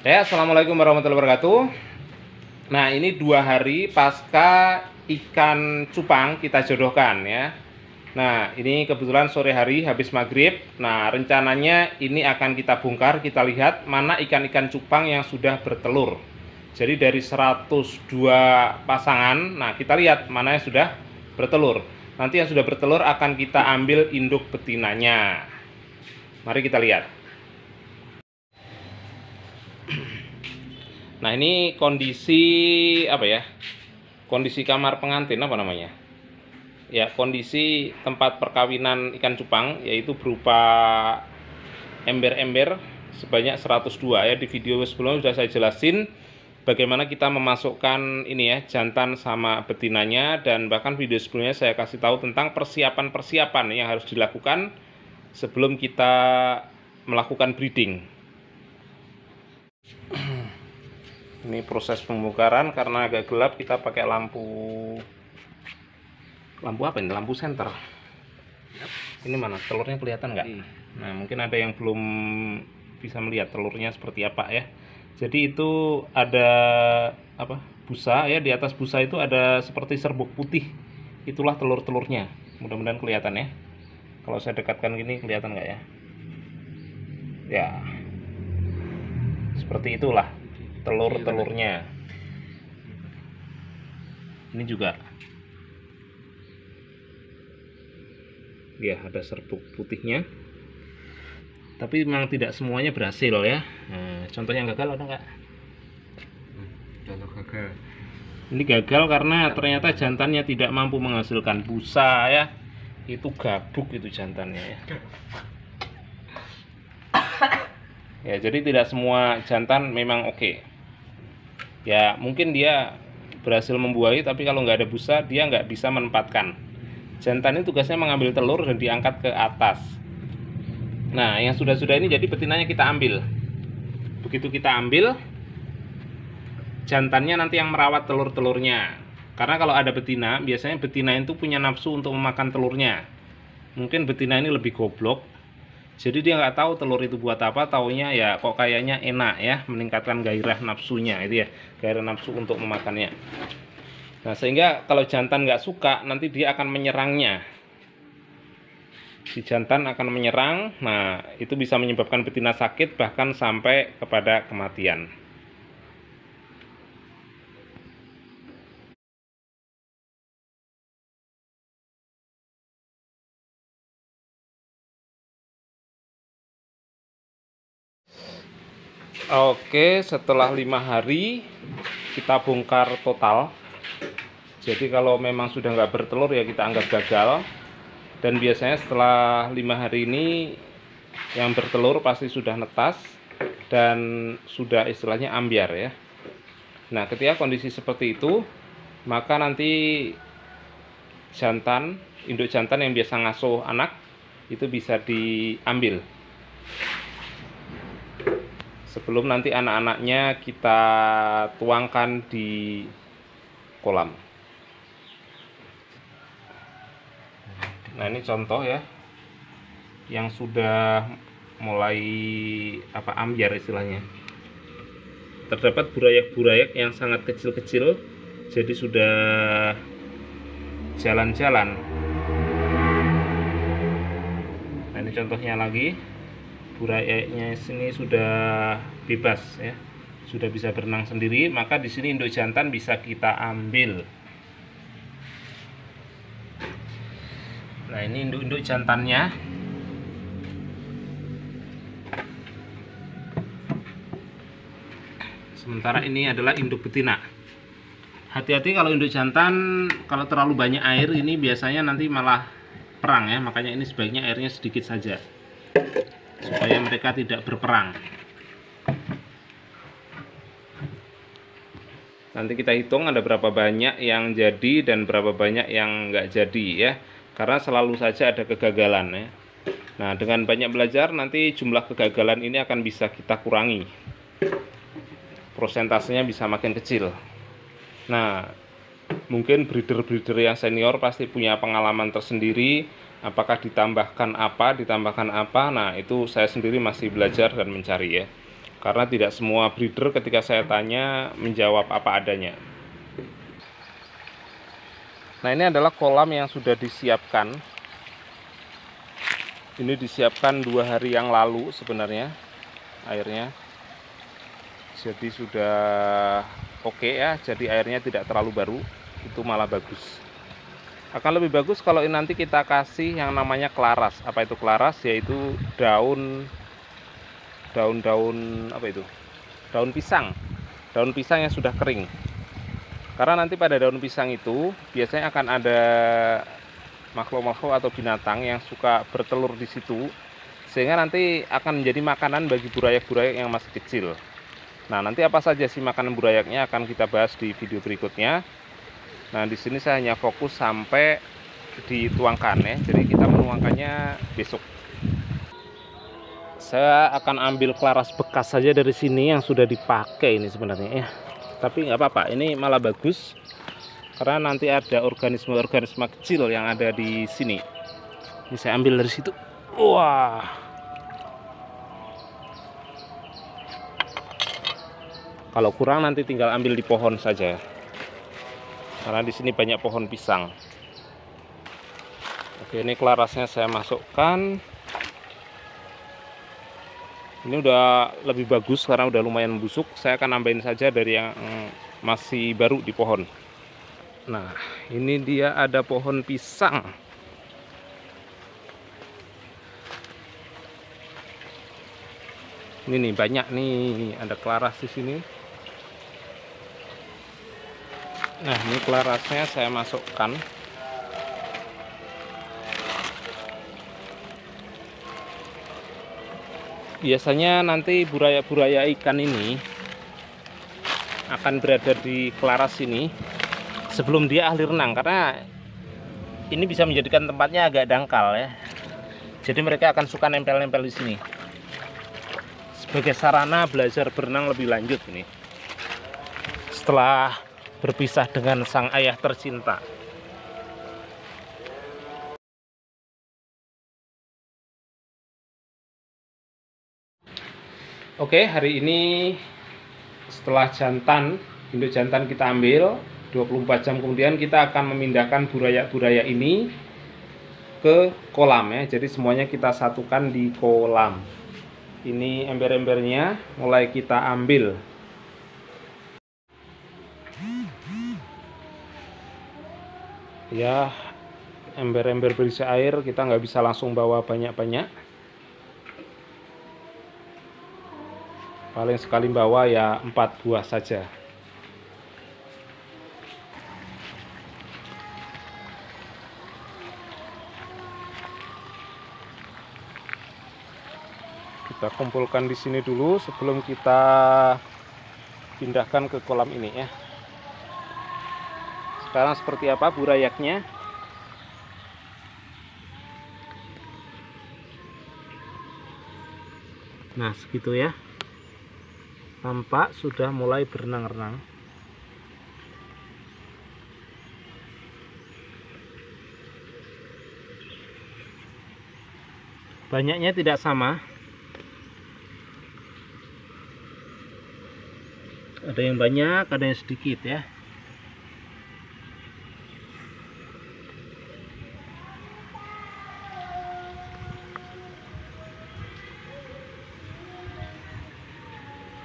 Ya, assalamualaikum warahmatullahi wabarakatuh. Nah, ini 2 hari pasca ikan cupang kita jodohkan ya. Nah, ini kebetulan sore hari habis maghrib. Nah, rencananya ini akan kita bongkar, kita lihat mana ikan-ikan cupang yang sudah bertelur. Jadi dari 102 pasangan, nah kita lihat mana yang sudah bertelur. Nanti yang sudah bertelur akan kita ambil induk betinanya. Mari kita lihat. Nah, ini kondisi apa ya? Kondisi kamar pengantin apa namanya? Ya, kondisi tempat perkawinan ikan cupang, yaitu berupa ember-ember sebanyak 102 ya. Di video sebelumnya sudah saya jelasin bagaimana kita memasukkan ini ya, jantan sama betinanya, dan bahkan video sebelumnya saya kasih tahu tentang persiapan-persiapan yang harus dilakukan sebelum kita melakukan breeding. Ini proses pembongkaran. Karena agak gelap, kita pakai lampu apa ini? Lampu senter. Ini mana telurnya, kelihatan nggak? Nah, mungkin ada yang belum bisa melihat telurnya seperti apa ya. Jadi itu ada apa? Busa ya, di atas busa itu ada seperti serbuk putih. Itulah telur-telurnya. Mudah-mudahan kelihatan ya. Kalau saya dekatkan gini, kelihatan nggak ya? Ya, seperti itulah telur-telurnya. Ini juga ya, ada serbuk putihnya, tapi memang tidak semuanya berhasil ya. Nah, contoh yang gagal ada nggak? Contoh gagal. Ini gagal karena ternyata jantannya tidak mampu menghasilkan busa ya. Itu gabuk itu jantannya ya. Ya, jadi tidak semua jantan memang oke. Ya, mungkin dia berhasil membuahi, tapi kalau nggak ada busa dia nggak bisa menempatkan. Jantan ini tugasnya mengambil telur dan diangkat ke atas. Nah, yang sudah-sudah ini jadi betinanya kita ambil. Begitu kita ambil, jantannya nanti yang merawat telur-telurnya. Karena kalau ada betina, biasanya betina itu punya nafsu untuk memakan telurnya. Mungkin betina ini lebih goblok, jadi dia nggak tahu telur itu buat apa, taunya ya kok kayaknya enak ya, meningkatkan gairah nafsunya itu ya, gairah nafsu untuk memakannya. Nah, sehingga kalau jantan nggak suka, nanti dia akan menyerangnya. Si jantan akan menyerang, nah itu bisa menyebabkan betina sakit bahkan sampai kepada kematian. Oke, setelah 5 hari kita bongkar total. Jadi kalau memang sudah nggak bertelur ya kita anggap gagal. Dan biasanya setelah 5 hari ini yang bertelur pasti sudah netas dan sudah istilahnya ambyar ya. Nah, ketika kondisi seperti itu, maka nanti jantan, induk jantan yang biasa ngasuh anak itu bisa diambil sebelum nanti anak-anaknya kita tuangkan di kolam. Nah, ini contoh ya, yang sudah mulai ambyar istilahnya. Terdapat burayak-burayak yang sangat kecil-kecil, jadi sudah jalan-jalan. Nah, ini contohnya lagi. Burayaknya sini sudah bebas ya, sudah bisa berenang sendiri, maka di sini induk jantan bisa kita ambil. Nah, ini induk-induk jantannya. Sementara ini adalah induk betina. Hati-hati kalau induk jantan, kalau terlalu banyak air ini biasanya nanti malah perang ya, makanya ini sebaiknya airnya sedikit saja supaya mereka tidak berperang. Nanti kita hitung ada berapa banyak yang jadi dan berapa banyak yang nggak jadi ya, karena selalu saja ada kegagalan ya. Nah, dengan banyak belajar nanti jumlah kegagalan ini akan bisa kita kurangi, prosentasenya bisa makin kecil. Nah, mungkin breeder-breeder yang senior pasti punya pengalaman tersendiri. Apakah ditambahkan apa, nah itu saya sendiri masih belajar dan mencari ya. karena tidak semua breeder ketika saya tanya menjawab apa adanya. Nah, ini adalah kolam yang sudah disiapkan. Ini disiapkan 2 hari yang lalu sebenarnya airnya. Jadi sudah oke ya, jadi airnya tidak terlalu baru, itu malah bagus. Akan lebih bagus kalau nanti kita kasih yang namanya kelaras. Apa itu kelaras? Yaitu daun apa itu? Daun pisang. Daun pisang yang sudah kering. Karena nanti pada daun pisang itu biasanya akan ada makhluk-makhluk atau binatang yang suka bertelur di situ, sehingga nanti akan menjadi makanan bagi burayak-burayak yang masih kecil. Nah, nanti apa saja sih makanan burayaknya akan kita bahas di video berikutnya. Nah, di sini saya hanya fokus sampai dituangkan ya. Jadi kita menuangkannya besok. Saya akan ambil kelaras bekas saja dari sini yang sudah dipakai ini sebenarnya ya. Tapi nggak apa-apa, ini malah bagus karena nanti ada organisme-organisme kecil yang ada di sini. Ini saya ambil dari situ. Wah, kalau kurang nanti tinggal ambil di pohon saja, karena di sini banyak pohon pisang. Oke, ini kelarasnya saya masukkan. Ini udah lebih bagus karena udah lumayan busuk. Saya akan nambahin saja dari yang masih baru di pohon. Nah, ini dia ada pohon pisang. Ini nih banyak nih, ada kelaras di sini. Nah, ini kelarasnya saya masukkan. Biasanya nanti buraya-buraya ikan ini akan berada di kelaras ini sebelum dia ahli renang, karena ini bisa menjadikan tempatnya agak dangkal ya. Jadi mereka akan suka nempel-nempel di sini sebagai sarana belajar berenang lebih lanjut ini setelah berpisah dengan sang ayah tercinta. Oke, hari ini setelah jantan, induk jantan kita ambil, 24 jam kemudian kita akan memindahkan buraya-buraya ini ke kolam ya. Jadi semuanya kita satukan di kolam. Ini ember-embernya mulai kita ambil. Ya, ember-ember berisi air kita nggak bisa langsung bawa banyak-banyak. Paling sekali bawa ya 4 buah saja. Kita kumpulkan di sini dulu sebelum kita pindahkan ke kolam ini ya. Sekarang seperti apa burayaknya? Nah, segitu ya. Tampak sudah mulai berenang-renang. Banyaknya tidak sama. Ada yang banyak, ada yang sedikit ya.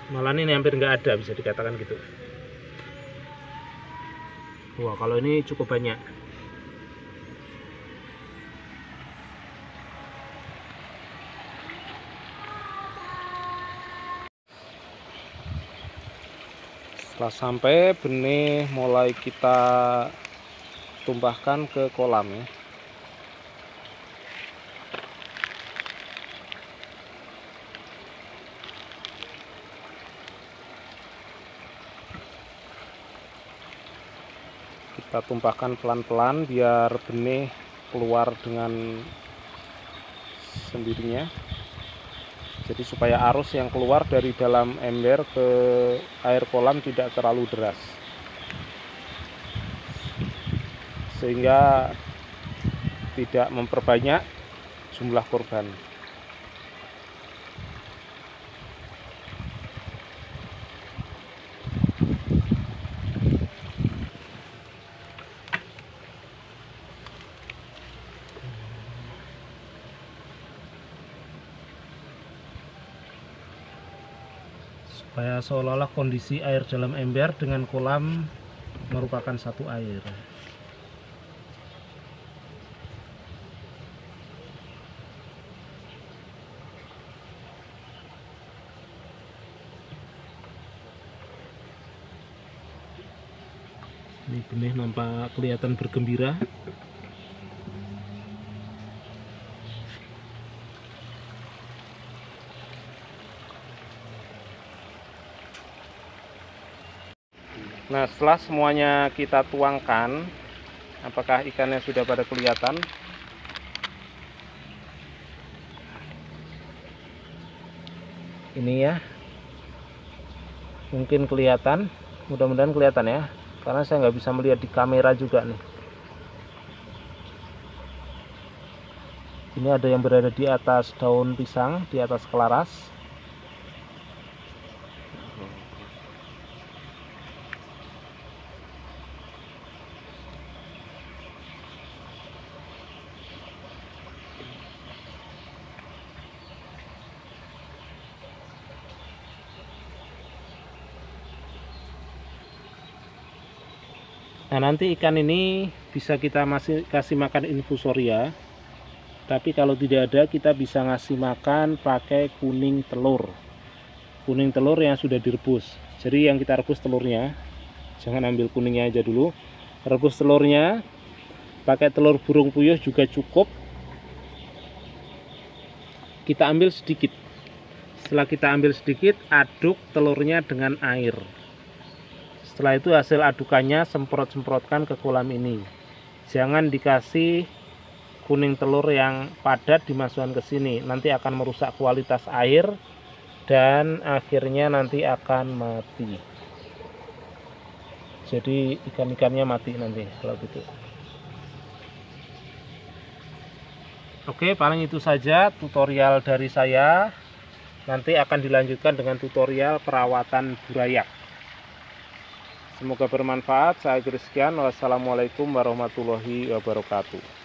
Malah ini hampir nggak ada, bisa dikatakan gitu. Wah, kalau ini cukup banyak. Setelah sampai, benih mulai kita tumpahkan ke kolam ya. Kita tumpahkan pelan-pelan biar benih keluar dengan sendirinya. Jadi supaya arus yang keluar dari dalam ember ke air kolam tidak terlalu deras, sehingga tidak memperbanyak jumlah korban. supaya seolah-olah kondisi air dalam ember dengan kolam merupakan satu air. Ini benih nampak kelihatan bergembira. Nah, setelah semuanya kita tuangkan, apakah ikannya sudah pada kelihatan? Ini ya, mungkin kelihatan, mudah-mudahan kelihatan ya, karena saya nggak bisa melihat di kamera juga nih. Ini ada yang berada di atas daun pisang, di atas kelaras. Nah, nanti ikan ini bisa kita masih kasih makan infusoria, tapi kalau tidak ada kita bisa ngasih makan pakai kuning telur yang sudah direbus. Jadi yang kita rebus telurnya, jangan ambil kuningnya aja dulu, rebus telurnya pakai telur burung puyuh juga cukup. Kita ambil sedikit, setelah kita ambil sedikit, aduk telurnya dengan air. Setelah itu hasil adukannya semprot-semprotkan ke kolam ini. Jangan dikasih kuning telur yang padat dimasukkan ke sini, nanti akan merusak kualitas air dan akhirnya nanti akan mati. Jadi ikan-ikannya mati nanti kalau gitu. Oke, paling itu saja tutorial dari saya. Nanti akan dilanjutkan dengan tutorial perawatan burayak. Semoga bermanfaat. Saya akhiri sekian. Wassalamualaikum warahmatullahi wabarakatuh.